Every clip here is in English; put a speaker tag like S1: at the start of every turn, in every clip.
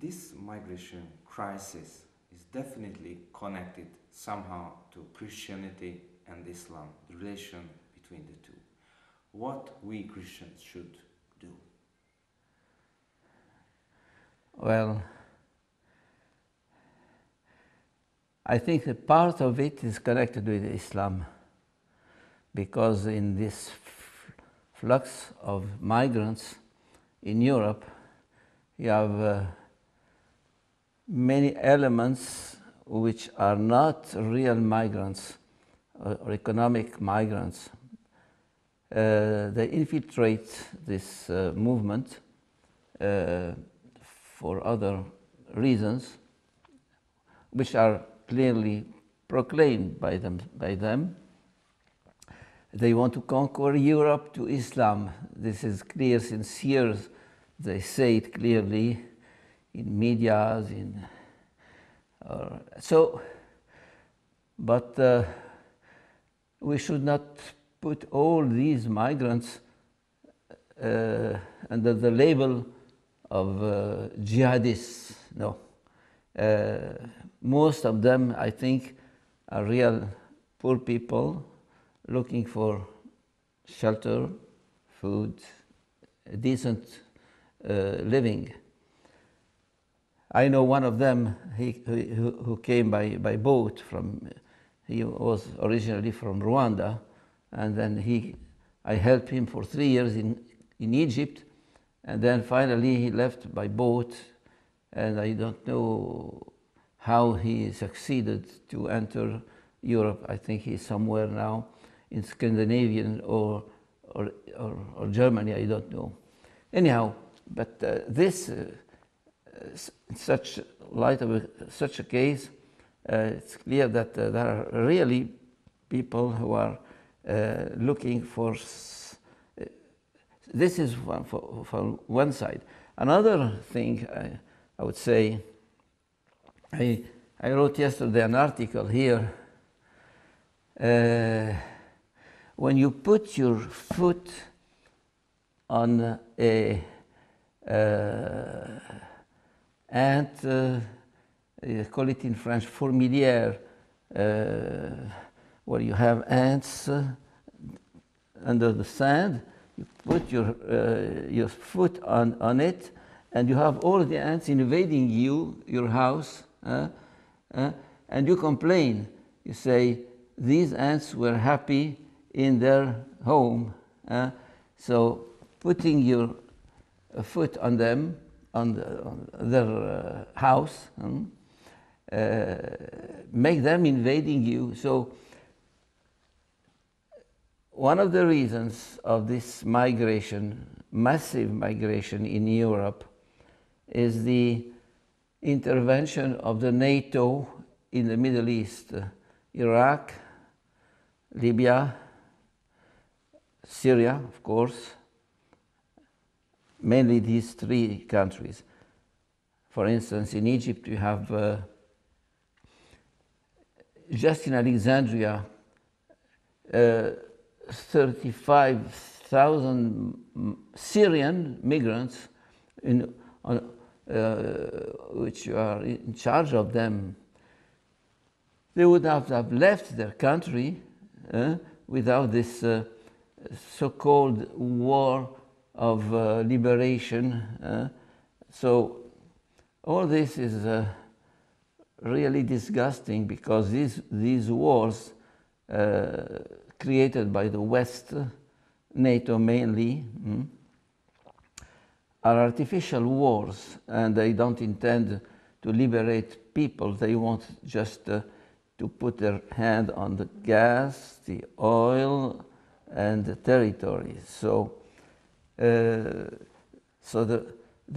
S1: this migration crisis is definitely connected somehow to Christianity and Islam, the relation between the two. What we Christians should do?
S2: Well, I think a part of it is connected with Islam, because in this flux of migrants in Europe, you have many elements which are not real migrants or economic migrants. They infiltrate this movement for other reasons, which are clearly proclaimed by them. They want to conquer Europe to Islam. This is clear since years. They say it clearly in media, but we should not put all these migrants under the label of jihadists. No. Most of them, I think, are real poor people looking for shelter, food, decent living. I know one of them who came by boat from, he was originally from Rwanda, and then I helped him for 3 years in Egypt, and then finally he left by boat, and I don't know how he succeeded to enter Europe. I think he's somewhere now in Scandinavian or Germany, I don't know. Anyhow, but this, in such light of such a case, it's clear that there are really people who are looking for. This is from one side. Another thing I would say, I wrote yesterday an article here. When you put your foot on a ant, you call it in French fourmilière, where you have ants under the sand, you put your foot on it, and you have all the ants invading your house, and you complain. You say, these ants were happy in their home. So putting your foot on them, on their house, make them invading you. So one of the reasons of this migration, massive migration in Europe, is the intervention of the NATO in the Middle East, Iraq, Libya, Syria, of course, mainly these three countries. For instance, in Egypt, you have just in Alexandria, 35,000 Syrian migrants which you are in charge of them. They would have left their country without this so-called war of liberation. So all this is really disgusting, because these wars created by the West, NATO mainly, are artificial wars, and they don't intend to liberate people. They want just to put their hand on the gas, the oil, and the territories. So the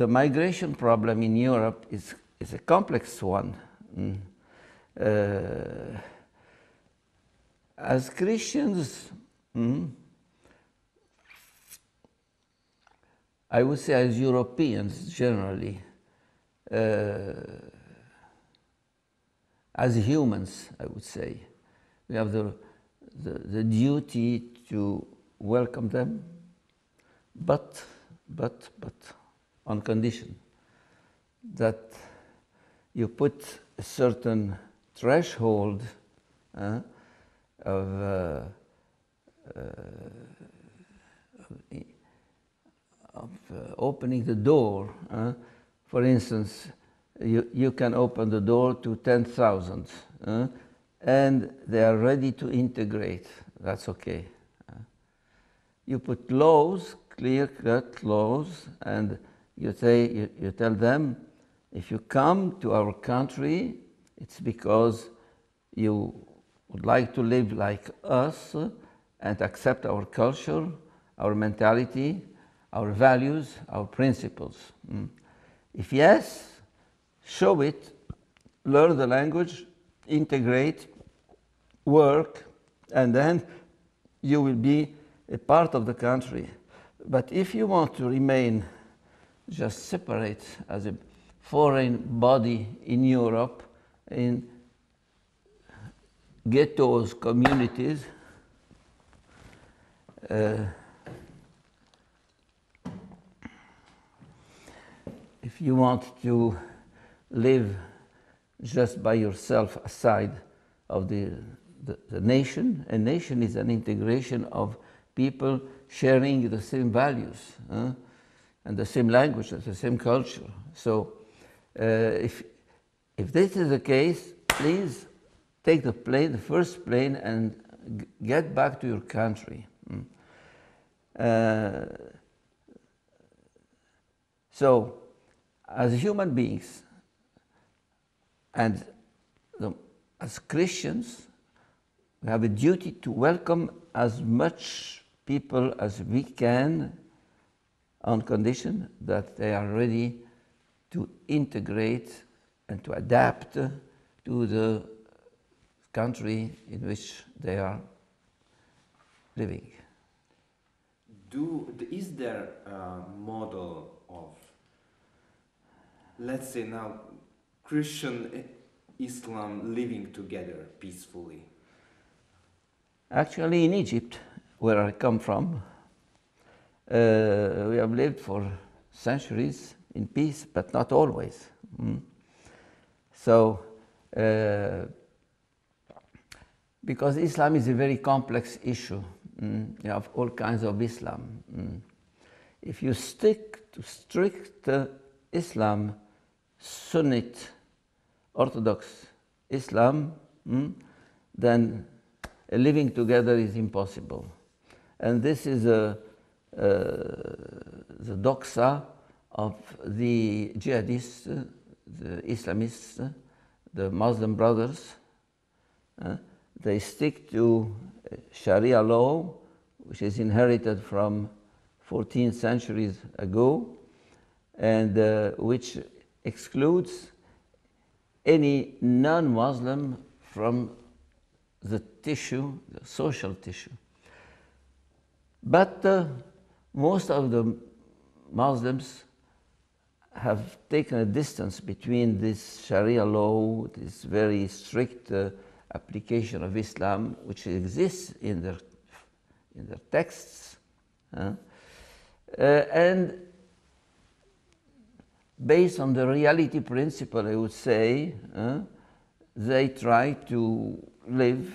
S2: migration problem in Europe is a complex one. As Christians, I would say as Europeans generally, as humans, I would say, we have the duty to welcome them, but on condition. that you put a certain threshold of opening the door. For instance, you can open the door to 10,000 and they are ready to integrate. That's okay. You put laws, clear-cut laws, and you tell them, if you come to our country, it's because you would like to live like us and accept our culture, our mentality, our values, our principles. If yes, show it, learn the language, integrate, work, and then you will be a part of the country. But if you want to remain just separate as a foreign body in Europe, in ghettos, communities, if you want to live just by yourself aside of the nation, a nation is an integration of people sharing the same values and the same language and the same culture. So if this is the case, please take the first plane and get back to your country. So as human beings and as Christians, we have a duty to welcome as much people as we can on condition that they are ready to integrate and to adapt to the country in which they are living.
S1: Is there a model of, let's say now, Christian Islam living together peacefully?
S2: Actually, in Egypt, where I come from, we have lived for centuries in peace, but not always. So, because Islam is a very complex issue, you have all kinds of Islam. If you stick to strict Islam, Sunnite, Orthodox Islam, then living together is impossible. And this is the doxa of the jihadists, the Islamists, the Muslim brothers. They stick to Sharia law, which is inherited from 14 centuries ago, and which excludes any non-Muslim from the tissue, the social tissue. But most of the Muslims have taken a distance between this Sharia law, this very strict application of Islam, which exists in their texts, and based on the reality principle, I would say, they try to live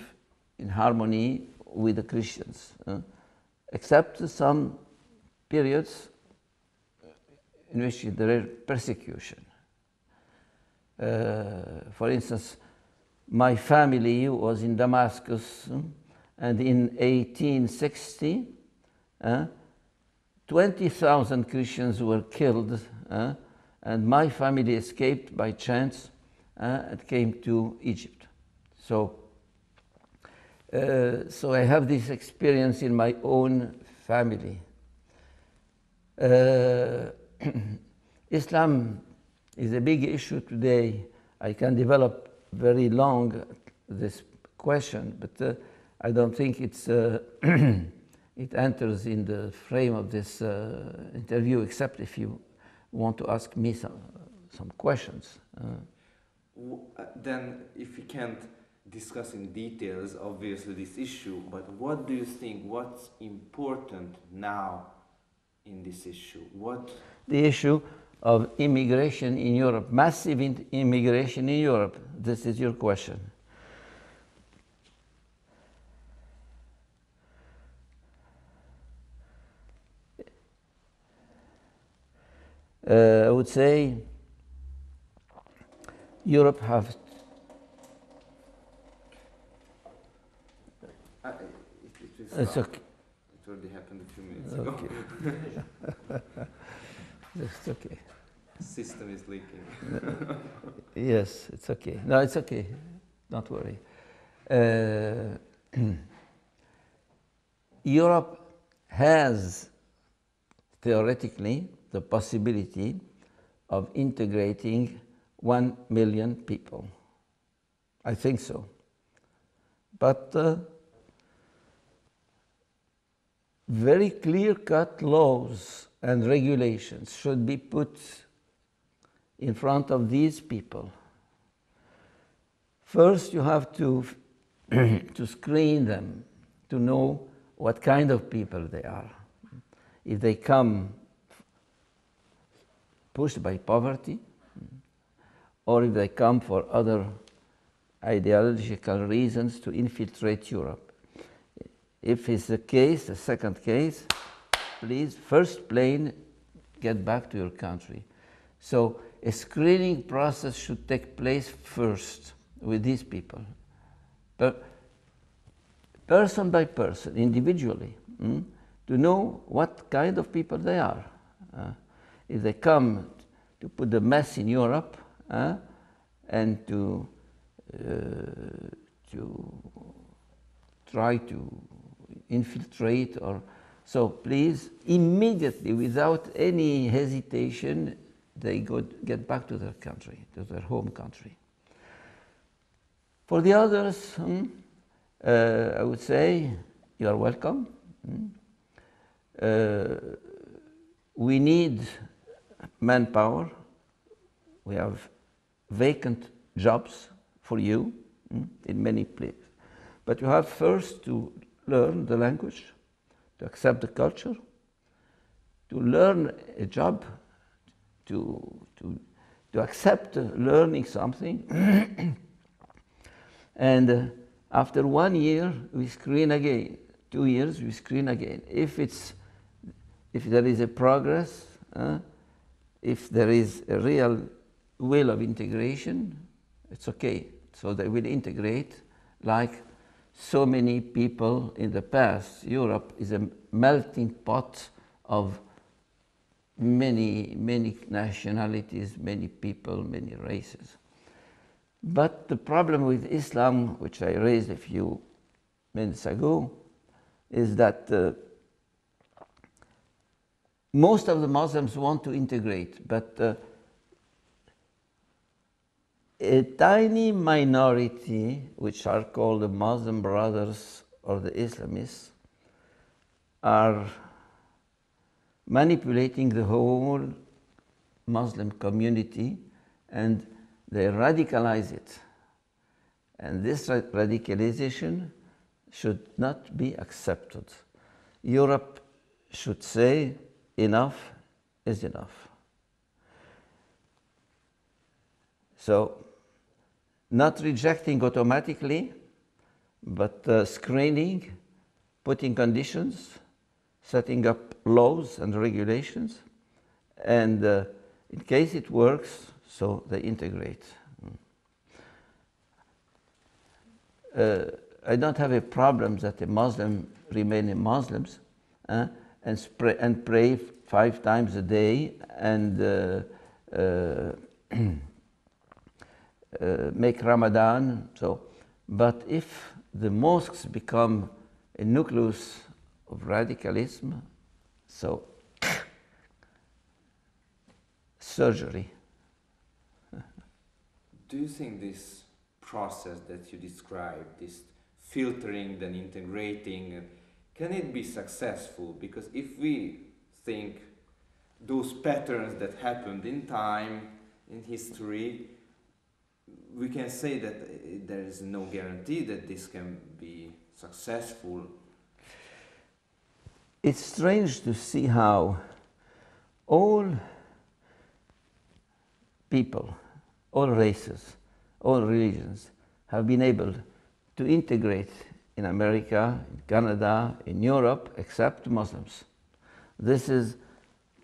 S2: in harmony with the Christians, except some periods in which there is persecution. For instance, my family was in Damascus, and in 1860, 20,000 Christians were killed, and my family escaped by chance and came to Egypt. So I have this experience in my own family. Islam is a big issue today. I can develop very long this question, but I don't think it's it enters in the frame of this interview, except if you want to ask me some questions.
S1: Then, if we can't discuss in details, obviously, this issue, but what do you think, what's important now in this issue?
S2: The issue, of immigration in Europe, massive immigration in Europe? This is your question. I would say Europe have it's okay.
S1: It already happened a few minutes ago.
S2: It's okay.
S1: System is leaking.
S2: Yes, it's okay. No, it's okay. Don't worry. Europe has theoretically the possibility of integrating 1 million people. I think so. But very clear-cut laws and regulations should be put in front of these people. First, you have to, to screen them, to know what kind of people they are. If they come pushed by poverty, or if they come for other ideological reasons to infiltrate Europe. If it's the case, the second case, please, first plane, get back to your country. So a screening process should take place first with these people. But person by person, individually, to know what kind of people they are. If they come to put the mess in Europe and to try to infiltrate, or so, please, immediately, without any hesitation, they get back to their country, to their home country. For the others, I would say you are welcome. We need manpower. We have vacant jobs for you in many places. But you have first to learn the language, to accept the culture, to learn a job, to accept learning something. And after 1 year, we screen again. 2 years, we screen again. If there is a progress, if there is a real will of integration, it's okay. So they will integrate like so many people in the past. Europe is a melting pot of many, many nationalities, many people, many races. But the problem with Islam, which I raised a few minutes ago, is that most of the Muslims want to integrate, but a tiny minority, which are called the Muslim Brothers or the Islamists, are manipulating the whole Muslim community, and they radicalize it. And this radicalization should not be accepted. Europe should say enough is enough. So, not rejecting automatically, but screening, putting conditions, setting up laws and regulations, and in case it works, so they integrate. I don't have a problem that a Muslim remain a Muslim and pray 5 times a day and make Ramadan. So, but if the mosques become a nucleus of radicalism, so surgery.
S1: Do you think this process that you described, this filtering, then integrating, can it be successful? Because if we think those patterns that happened in time, in history, we can say that there is no guarantee that this can be successful.
S2: It's strange to see how all people, all races, all religions, have been able to integrate in America, in Canada, in Europe, except Muslims. This is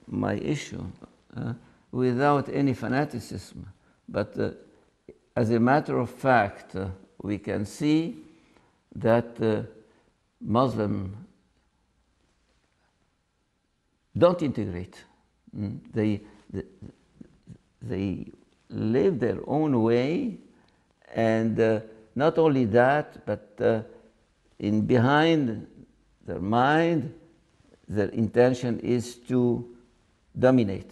S2: my issue, without any fanaticism. But as a matter of fact, we can see that Muslims don't integrate. They live their own way, and not only that, but in behind their mind, their intention is to dominate.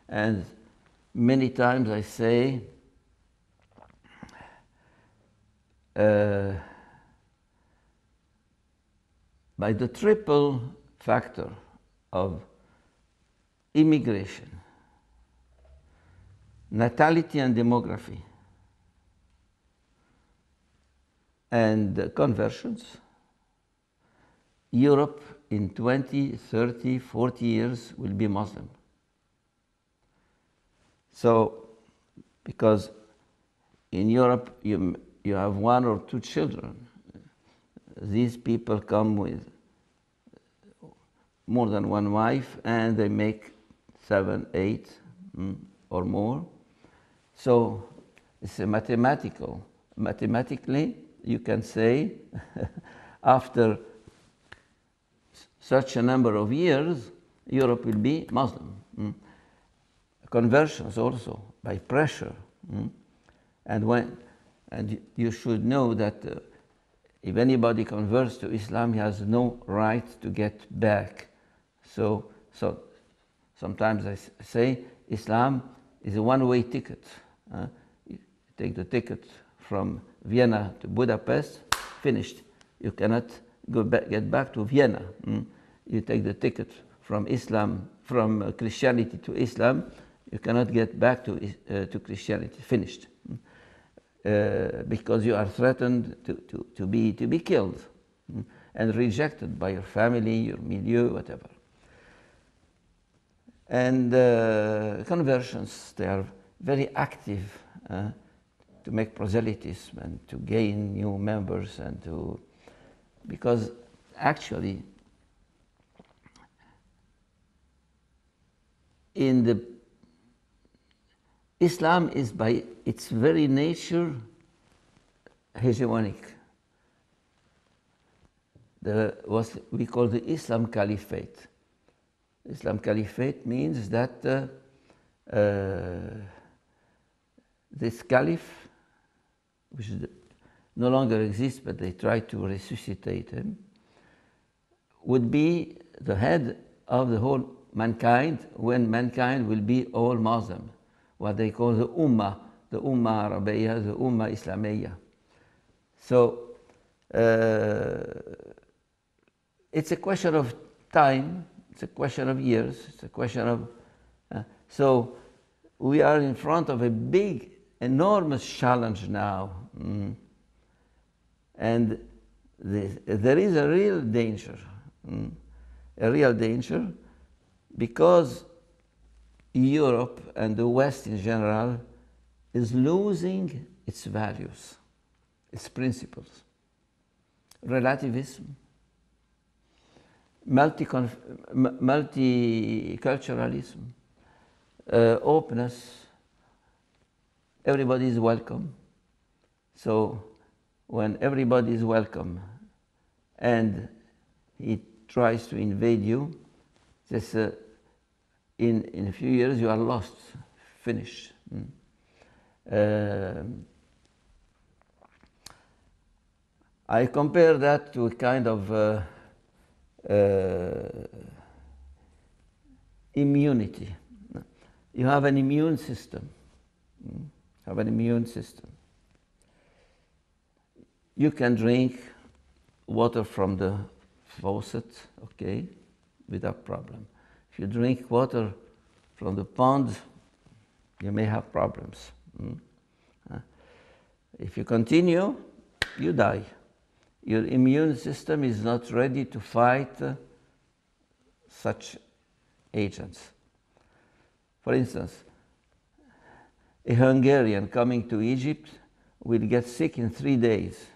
S2: And many times I say, by the triple factor of immigration, natality and demography, and conversions, Europe in 20, 30, 40 years will be Muslim. So, because in Europe you have one or two children. These people come with more than one wife, and they make 7, 8 or more. So it's a mathematically, you can say, after such a number of years, Europe will be Muslim. Conversions also, by pressure. And you should know that if anybody converts to Islam, he has no right to get back. So sometimes I say Islam is a one-way ticket. You take the ticket from Vienna to Budapest, finished. You cannot get back to Vienna. You take the ticket from Christianity to Islam, you cannot get back to Christianity, finished. Because you are threatened to be killed and rejected by your family, your milieu, whatever. And conversions, they are very active to make proselytism and to gain new members, and because actually Islam is by its very nature hegemonic. What we call the Islam Caliphate. Islam Caliphate means that this caliph, which no longer exists, but they try to resuscitate him, would be the head of the whole mankind when mankind will be all Muslim. What they call the Ummah Arabiya, the Ummah Islamiyya. So it's a question of time, it's a question of years, it's a question of... so we are in front of a big, enormous challenge now. And there is a real danger, because Europe and the West in general is losing its values, its principles. Relativism, multiculturalism, openness, everybody is welcome. So when everybody is welcome and he tries to invade you, this, in a few years you are lost, finished. I compare that to a kind of immunity. You have an immune system. You can drink water from the faucet, okay, without problem. If you drink water from the pond, you may have problems. If you continue, you die. Your immune system is not ready to fight such agents. For instance, a Hungarian coming to Egypt will get sick in 3 days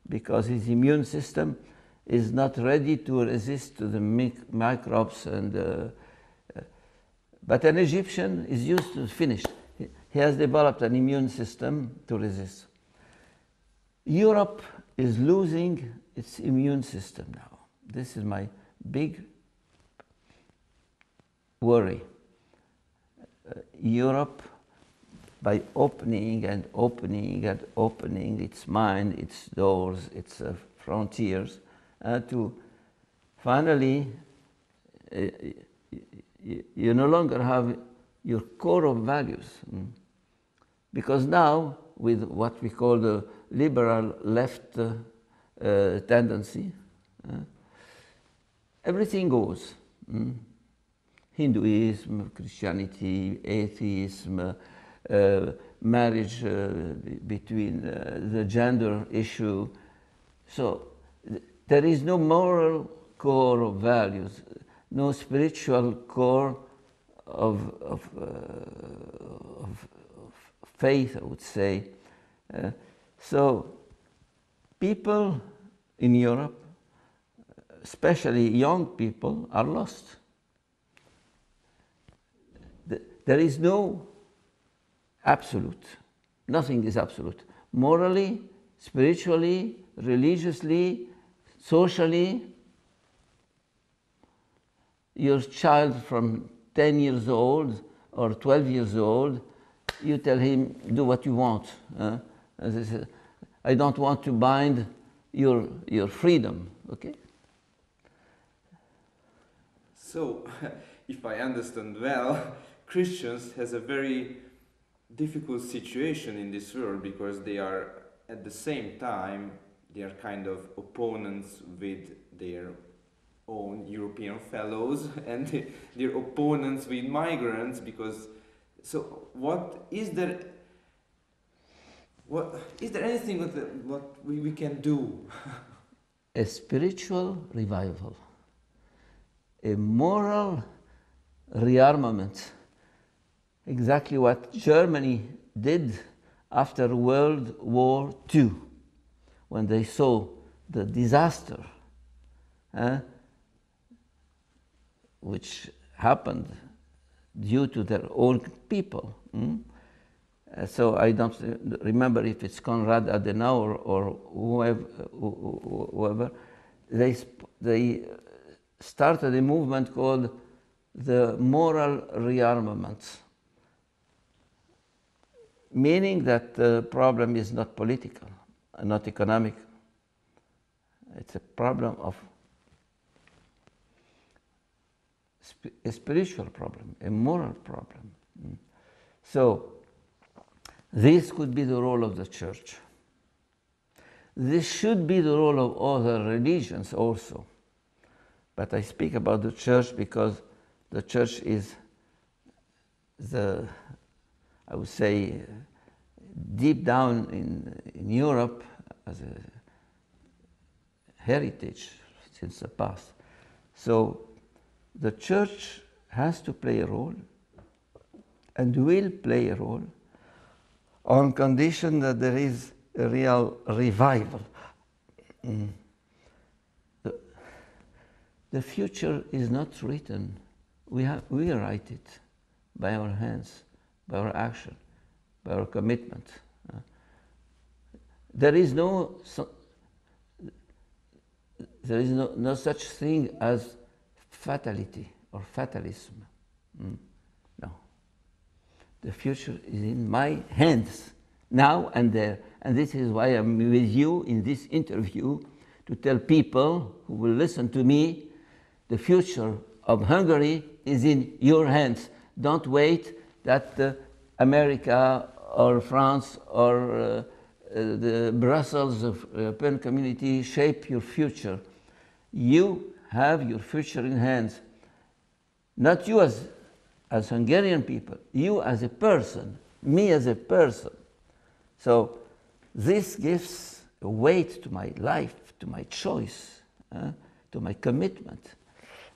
S2: because his immune system is not ready to resist to the microbes. But an Egyptian is used to finished. He has developed an immune system to resist. Europe is losing its immune system now. This is my big worry. Europe, by opening and opening and opening its mind, its doors, its frontiers, to finally, you no longer have your core of values. Because now, with what we call the liberal left tendency, everything goes. Hinduism, Christianity, atheism, marriage between the gender issue. So there is no moral core of values, no spiritual core of faith, I would say. So people in Europe, especially young people, are lost. There is no absolute. Nothing is absolute. Morally, spiritually, religiously, socially, your child from 10 years old or 12 years old, you tell him, do what you want. I don't want to bind your freedom, okay?
S1: So, if I understand well, Christians has a very difficult situation in this world because they are at the same time they are kind of opponents with their own European fellows and their opponents with migrants because so what is there anything what we can do?
S2: A spiritual revival, a moral rearmament. Exactly what Germany did after World War II, when they saw the disaster which happened due to their own people. So I don't remember if it's Konrad Adenauer or whoever. They started a movement called the moral rearmament, meaning that the problem is not political, not economic. It's a problem of a spiritual problem, a moral problem. So this could be the role of the church. This should be the role of other religions also. But I speak about the church because the church is the, I would say, deep down in Europe as a heritage since the past. So the church has to play a role and will play a role on condition that there is a real revival. The future is not written. We write it by our hands, by our action, by our commitment. There is no such thing as fatality or fatalism. No. The future is in my hands, now and there. And this is why I'm with you in this interview, to tell people who will listen to me, the future of Hungary is in your hands. Don't wait that America or France or the Brussels of European Community shape your future. You have your future in hands. Not you as Hungarian people, you as a person, me as a person. So this gives a weight to my life, to my choice, to my commitment.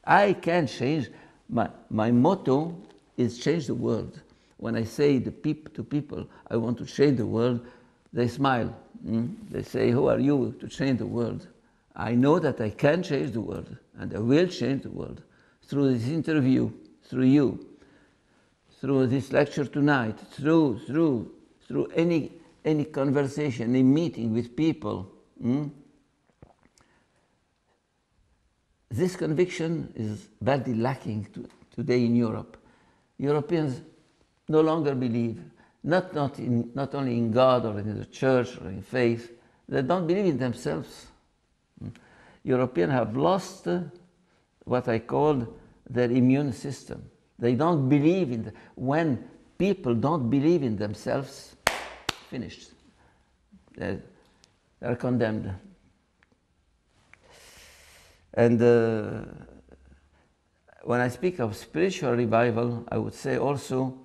S2: I can change. My motto is change the world. When I say to people, I want to change the world, they smile. They say, who are you to change the world? I know that I can change the world, and I will change the world through this interview, through you, through this lecture tonight, through any conversation, any meeting with people. This conviction is badly lacking today in Europe. Europeans no longer believe, not only in God or in the church or in faith, they don't believe in themselves. Europeans have lost what I call their immune system. They don't believe in when people don't believe in themselves, finished. They're condemned. And when I speak of spiritual revival, I would say also,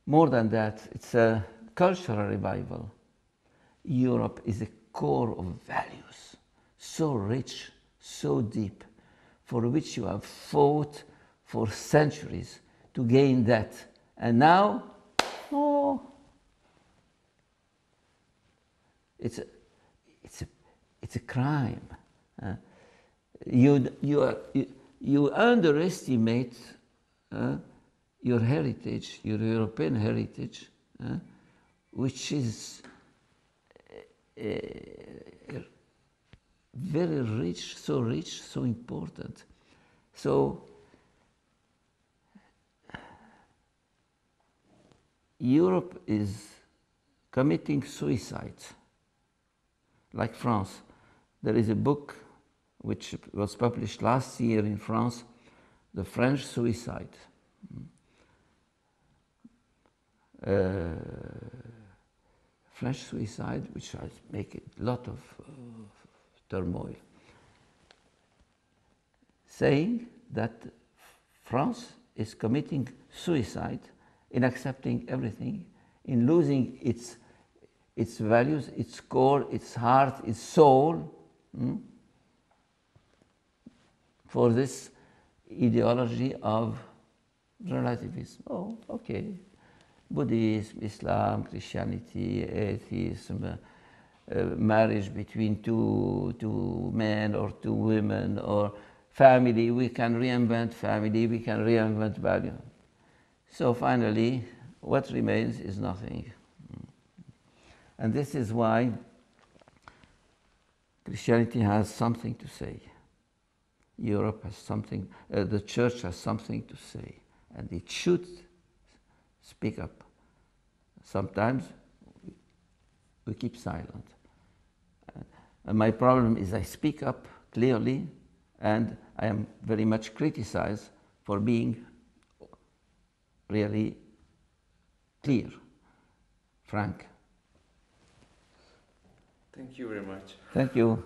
S2: more than that, it's a cultural revival. Europe is a core of values, so rich, so deep, for which you have fought for centuries to gain that. And now, it's a crime. You underestimate your heritage, your European heritage, which is very rich, so important. So Europe is committing suicide, like France. There is a book which was published last year in France, The French Suicide. French suicide, which has made a lot of turmoil, saying that France is committing suicide in accepting everything, in losing its values, its core, its heart, its soul, for this ideology of relativism. Oh, okay. Buddhism, Islam, Christianity, atheism, marriage between two men or two women, or family. We can reinvent family, we can reinvent value. So finally, what remains is nothing. And this is why Christianity has something to say. Europe has something, the church has something to say, and it should speak up. Sometimes we keep silent. And my problem is I speak up clearly, and I am very much criticized for being really clear, frank.
S1: Thank you very much.
S2: Thank you.